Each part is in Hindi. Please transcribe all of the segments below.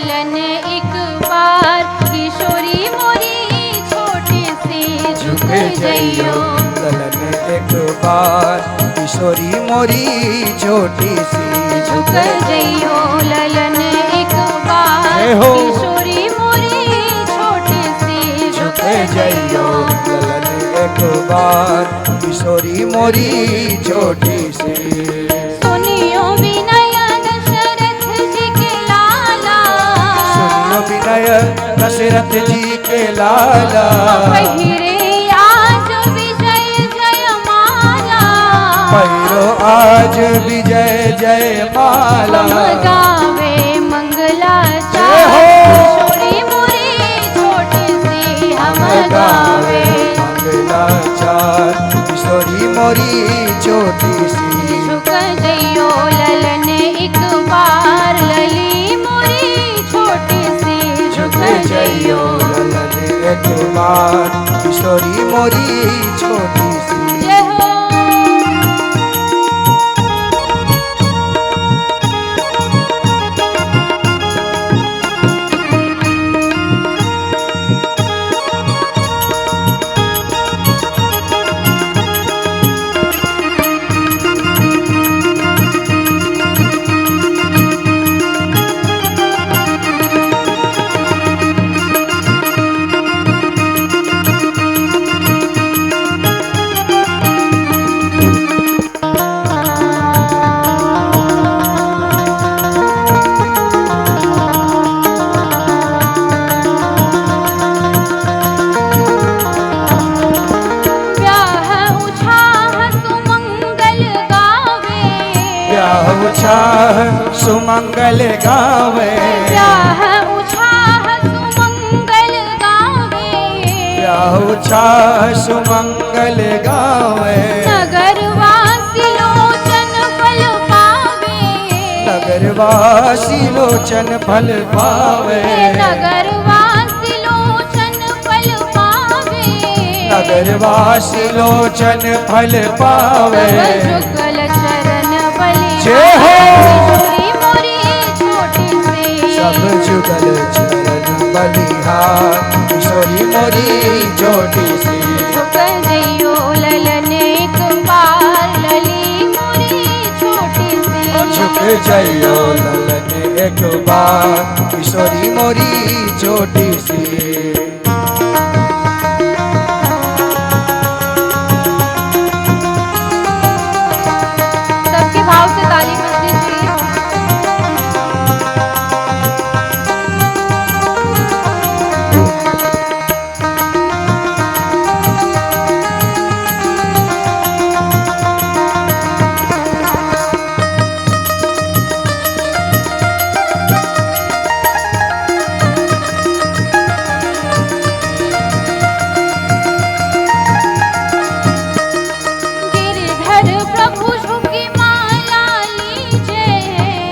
ललन एक बार किशोरी मोरी छोटी सी झुक जइयो। ललन एक बार किशोरी मोरी छोटी सी झुक जइयो ललन एक बार किशोरी मोरी छोटी सी झुक जइयो। ललन एक बार किशोरी मोरी छोटी सी। सुनियो विनय दशरथ जी के लाला, सुनियो विनय दशरथ जी के लाला। पहिरे आज विजय जय माला, पहिरो आज विजय जय माला। हम गावे मंगलाचार किशोरी मोरी छोटी सी हम गावे। मंगलाचार किशोरी मोरी छोटी सी। झुक जइयो ललन एक बार लली मोरी छोटी सी झुक जइयो। ललन एक बार किशोरी मोरी छोटी सी। जय हो। उछाह सुमंगल गावे। ब्याह उछाह सुमंगल गावे। ब्याह उछाह सुमंगल गावे। नगरवासी लोचन फल पावे। नगरवासी लोचन फल पावे। नगरवासी लोचन फल पावे। नगरवासी लोचन फल पावे। जुगल चरण बलि जय हो। किशोरी मोरी छोटी सी सब जुगल चरण बलिहार किशोरी मोरी छोटी सी। झुक जइयो ललन एक बार लली मोरी छोटी सी झुक जइयो ललन एक बार किशोरी मोरी छोटी सी। सबके भाव से ताली बजनी चाहिए।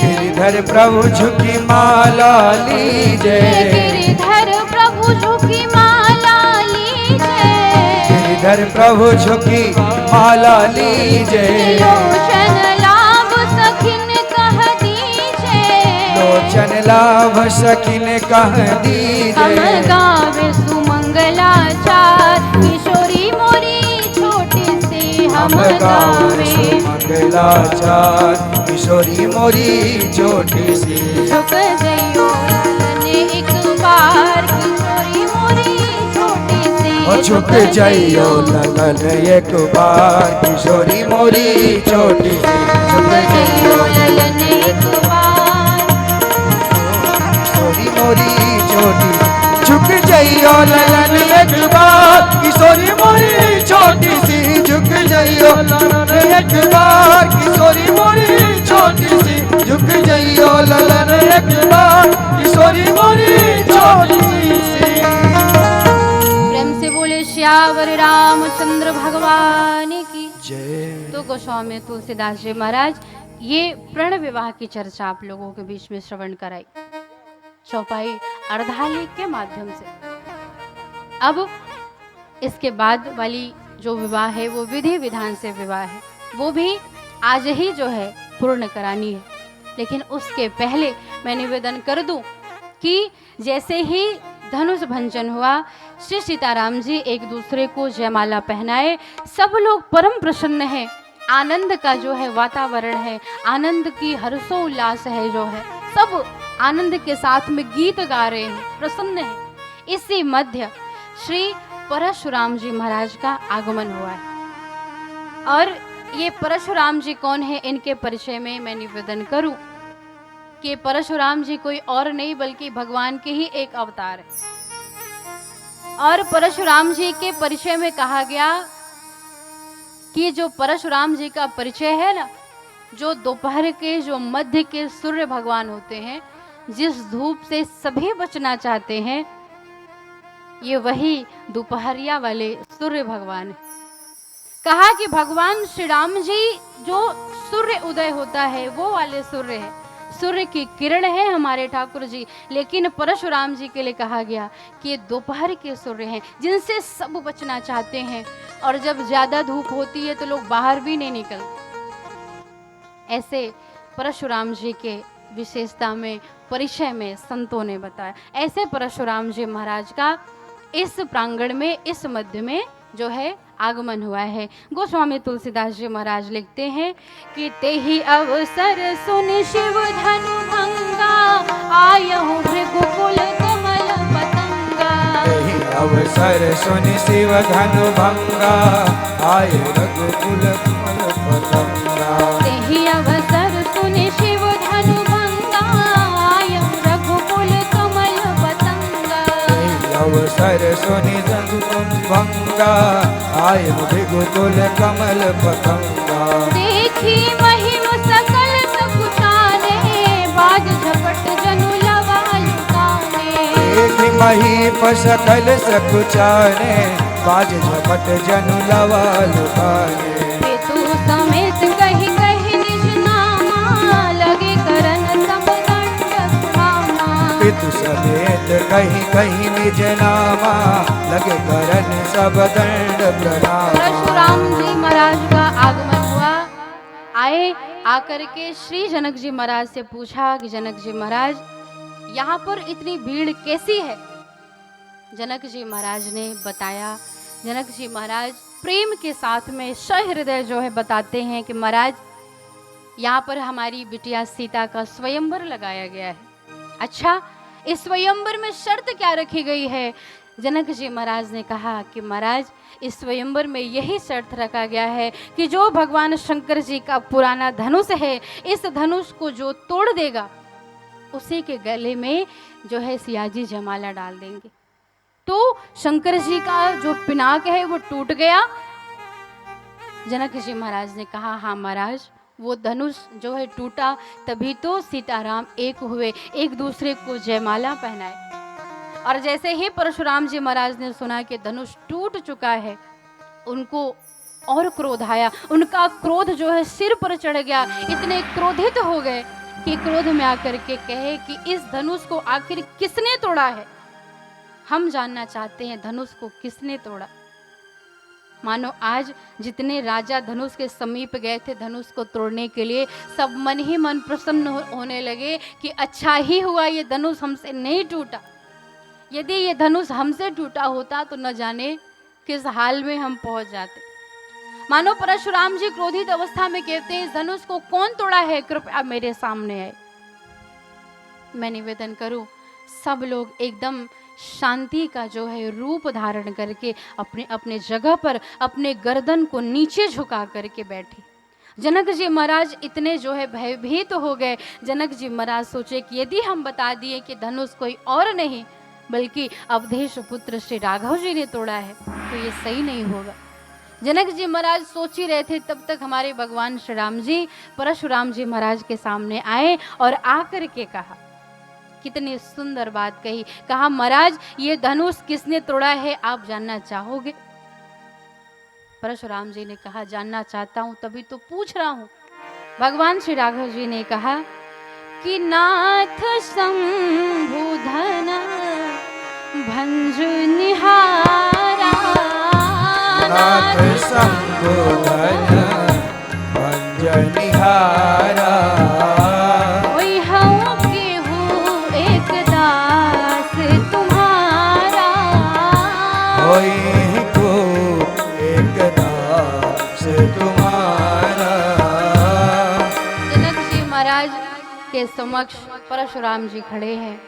गिरिधर प्रभु झुकी माला लीजे। गिरिधर प्रभु झुकी माला लीजे। गिरिधर प्रभु झुकी माला लीजे। लोचन लाभ सखिन कह दीजे। लोचन लाभ सखिन कह दीजे। हम गावे सुमंगलाचार किशोरी मोरी छोटी सी हम गावे। मंगलाचार किशोरी मोरी छोटी सी। झुक जइयो ललन एक बार किशोरी मोरी छोटी सी झुक जइयो ललन एक बार किशोरी मोरी छोटी सी। झुक जइयो ललन एक बार किशोरी मोरी छोटी। झुक जइयो ललन एक बार किशोरी मोरी छोटी सी। झुक जइयो ललन एक बार किशोरी मोरी छोटी सी। झुक जइयो ललन एक बार किशोरी मोरी छोटी सी। प्रेम से बोले श्यावर रामचंद्र भगवान की जय। तो गोस्वामी तुलसीदास जी महाराज ये प्रण विवाह की चर्चा आप लोगों के बीच में श्रवण कराई चौपाई अर्धालेख के माध्यम से। अब इसके बाद वाली जो विवाह है वो विधि विधान से विवाह है, वो भी आज ही जो है पूर्ण करानी है। लेकिन उसके पहले मैं निवेदन कर दूं कि जैसे ही धनुष भंजन हुआ, श्री सीताराम जी एक दूसरे को जयमाला पहनाए। सब लोग परम प्रसन्न हैं, आनंद का जो है वातावरण है, आनंद की हर्षोल्लास है, जो है सब आनंद के साथ में गीत गा रहे हैं, प्रसन्न हैं। इसी मध्य श्री परशुराम जी महाराज का आगमन हुआ है। और ये परशुराम जी कौन है, इनके परिचय में मैं निवेदन करूं कि परशुराम जी कोई और नहीं बल्कि भगवान के ही एक अवतार है। और परशुराम जी के परिचय में कहा गया कि जो परशुराम जी का परिचय है ना, जो दोपहर के, जो मध्य के सूर्य भगवान होते हैं, जिस धूप से सभी बचना चाहते हैं, ये वही दोपहरिया वाले सूर्य भगवान है। कहा कि भगवान श्री राम जी जो सूर्य उदय होता है वो वाले सूर्य है, सूर्य की किरण है हमारे ठाकुर जी। लेकिन परशुराम जी के लिए कहा गया कि ये दोपहर के सूर्य हैं, जिनसे सब बचना चाहते हैं। और जब ज्यादा धूप होती है तो लोग बाहर भी नहीं निकलते। ऐसे परशुराम जी के विशेषता में, परिचय में संतों ने बताया। ऐसे परशुराम जी महाराज का इस प्रांगण में, इस मध्य में जो है आगमन हुआ है। गोस्वामी तुलसीदास जी महाराज लिखते हैं कि तेहि अवसर सुन शिव धनु भंगा, आयहु भृगुकुल कमल पतंगा। तेहि अवसर सुन शिव धनु भंगा, आय रघुकुल कमल पतंगा। तेहि अवसर सुन शिव धनु भंगा, आयहु रघुकुल कमल पतंगा। तेहि अवसर सुन रघुकुल भंगा, आय रघुकुल कमल पतंगा। देखी महिम सकल सकुचाने, बाज झपट जनु लवा लुकाने। देखी महीप सकल सकुचाने, बाज झपट जनु लवा लुकाने। पितु समेत कही कही निज नामा, लगे करन सब दंड प्रणामा। पितु समेत कहीं कहीं निज नामा, लगे करन सब दंड प्रणाम। परशुराम जी महाराज का आगमन हुआ। आए, आकर के श्री जनक जी महाराज से पूछा कि जनक जी महाराज, यहाँ पर इतनी भीड़ कैसी है? जनक जी महाराज ने बताया। जनक जी महाराज प्रेम के साथ में सहृदय जो है बताते हैं कि महाराज, यहाँ पर हमारी बिटिया सीता का स्वयंवर लगाया गया है। अच्छा, इस स्वयंवर में शर्त क्या रखी गई है? जनक जी महाराज ने कहा कि महाराज, इस स्वयंवर में यही शर्त रखा गया है कि जो भगवान शंकर जी का पुराना धनुष है, इस धनुष को जो तोड़ देगा, उसी के गले में जो है सियाजी जयमाला डाल देंगे। तो शंकर जी का जो पिनाक है वो टूट गया। जनक जी महाराज ने कहा, हाँ महाराज, वो धनुष जो है टूटा, तभी तो सीताराम एक हुए, एक दूसरे को जयमाला पहनाए। और जैसे ही परशुराम जी महाराज ने सुना कि धनुष टूट चुका है, उनको और क्रोध आया। उनका क्रोध जो है सिर पर चढ़ गया। इतने क्रोधित हो गए कि क्रोध में आकर के कहे कि इस धनुष को आखिर किसने तोड़ा है? हम जानना चाहते हैं धनुष को किसने तोड़ा। मानो आज जितने राजा धनुष के समीप गए थे धनुष को तोड़ने के लिए, सब मन ही मन प्रसन्न होने लगे कि अच्छा ही हुआ ये धनुष हमसे नहीं टूटा। यदि ये धनुष हमसे टूटा होता तो न जाने किस हाल में हम पहुंच जाते। मानो परशुराम जी क्रोधित अवस्था में कहते हैं, इस धनुष को कौन तोड़ा है, कृपया मेरे सामने आए। मैं निवेदन करूं, सब लोग एकदम शांति का जो है रूप धारण करके अपने अपने जगह पर अपने गर्दन को नीचे झुका करके बैठे। जनक जी महाराज इतने जो है भयभीत हो गए। जनक जी महाराज सोचे कि यदि हम बता दिए कि धनुष कोई और नहीं बल्कि अवधेश पुत्र श्री राघव जी ने तोड़ा है तो ये सही नहीं होगा। जनक जी महाराज सोच ही रहे थे, तब तक हमारे भगवान श्री राम जी परशुराम जी महाराज के सामने आए और आकर के कहा, कितनी सुंदर बात कही। कहा, महाराज ये धनुष किसने तोड़ा है आप जानना चाहोगे? परशुराम जी ने कहा, जानना चाहता हूं, तभी तो पूछ रहा हूं। भगवान श्री राघव जी ने कहा कि नाथ शंभुधन भंज निहारा, नाथ शंभुधन भंज निहारा, ओई हऊँ केहू एक दाता, के समक्ष परशुराम जी खड़े हैं,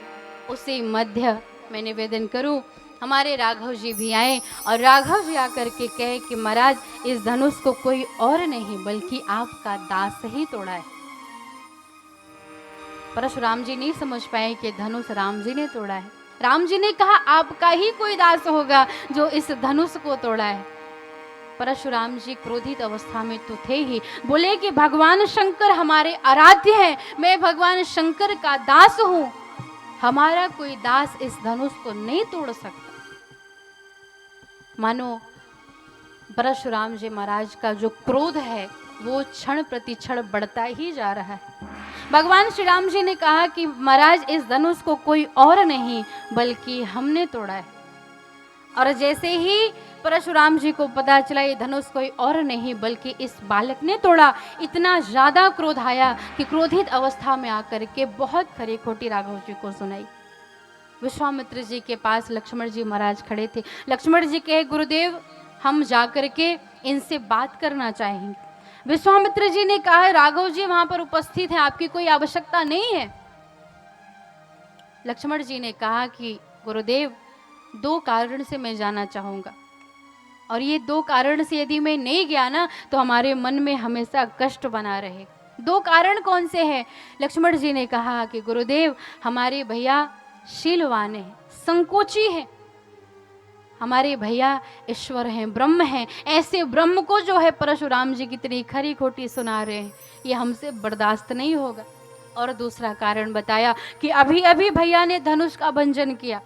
उसी मध्य मैं निवेदन करूं, हमारे राघव जी भी आए और राघव जी आकर के कहे कि महाराज इस धनुष को कोई और नहीं बल्कि आपका दास ही तोड़ा है। परशुराम जी नहीं समझ पाए कि धनुष राम जी ने तोड़ा है। राम जी ने कहा आपका ही कोई दास होगा जो इस धनुष को तोड़ा है। परशुराम जी क्रोधित अवस्था में तो थे ही, बोले कि भगवान शंकर हमारे आराध्य हैं, मैं भगवान शंकर का दास हूं, हमारा कोई दास इस धनुष को नहीं तोड़ सकता। मानो परशुराम जी महाराज का जो क्रोध है वो क्षण प्रति क्षण बढ़ता ही जा रहा है। भगवान श्री राम जी ने कहा कि महाराज इस धनुष को कोई और नहीं बल्कि हमने तोड़ा है। और जैसे ही परशुराम जी को पता चला ये धनुष कोई और नहीं बल्कि इस बालक ने तोड़ा, इतना ज्यादा क्रोध आया कि क्रोधित अवस्था में आकर के बहुत खरी खोटी राघव जी को सुनाई। विश्वामित्र जी के पास लक्ष्मण जी महाराज खड़े थे। लक्ष्मण जी कहे गुरुदेव हम जाकर के इनसे बात करना चाहेंगे। विश्वामित्र जी ने कहा राघव जी वहां पर उपस्थित हैं, आपकी कोई आवश्यकता नहीं है। लक्ष्मण जी ने कहा कि गुरुदेव 2 कारण से मैं जाना चाहूंगा और ये 2 कारण से यदि मैं नहीं गया ना तो हमारे मन में हमेशा कष्ट बना रहे। 2 कारण कौन से हैं? लक्ष्मण जी ने कहा कि गुरुदेव हमारे भैया शीलवान हैं, संकोची हैं, हमारे भैया ईश्वर हैं, ब्रह्म हैं, ऐसे ब्रह्म को जो है परशुराम जी कितनी खरी खोटी सुना रहे हैं, ये हमसे बर्दाश्त नहीं होगा। और दूसरा कारण बताया कि अभी अभी भैया ने धनुष का भंजन किया,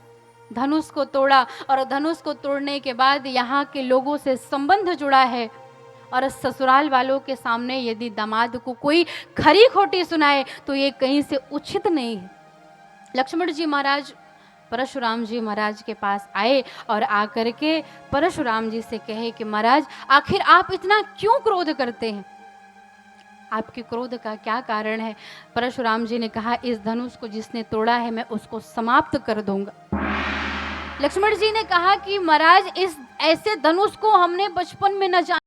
धनुष को तोड़ा और धनुष को तोड़ने के बाद यहाँ के लोगों से संबंध जुड़ा है और ससुराल वालों के सामने यदि दामाद को कोई खरी खोटी सुनाए तो ये कहीं से उचित नहीं है। लक्ष्मण जी महाराज परशुराम जी महाराज के पास आए और आकर के परशुराम जी से कहे कि महाराज आखिर आप इतना क्यों क्रोध करते हैं, आपके क्रोध का क्या कारण है? परशुराम जी ने कहा इस धनुष को जिसने तोड़ा है मैं उसको समाप्त कर दूंगा। लक्ष्मण जी ने कहा कि महाराज इस ऐसे धनुष को हमने बचपन में न जाना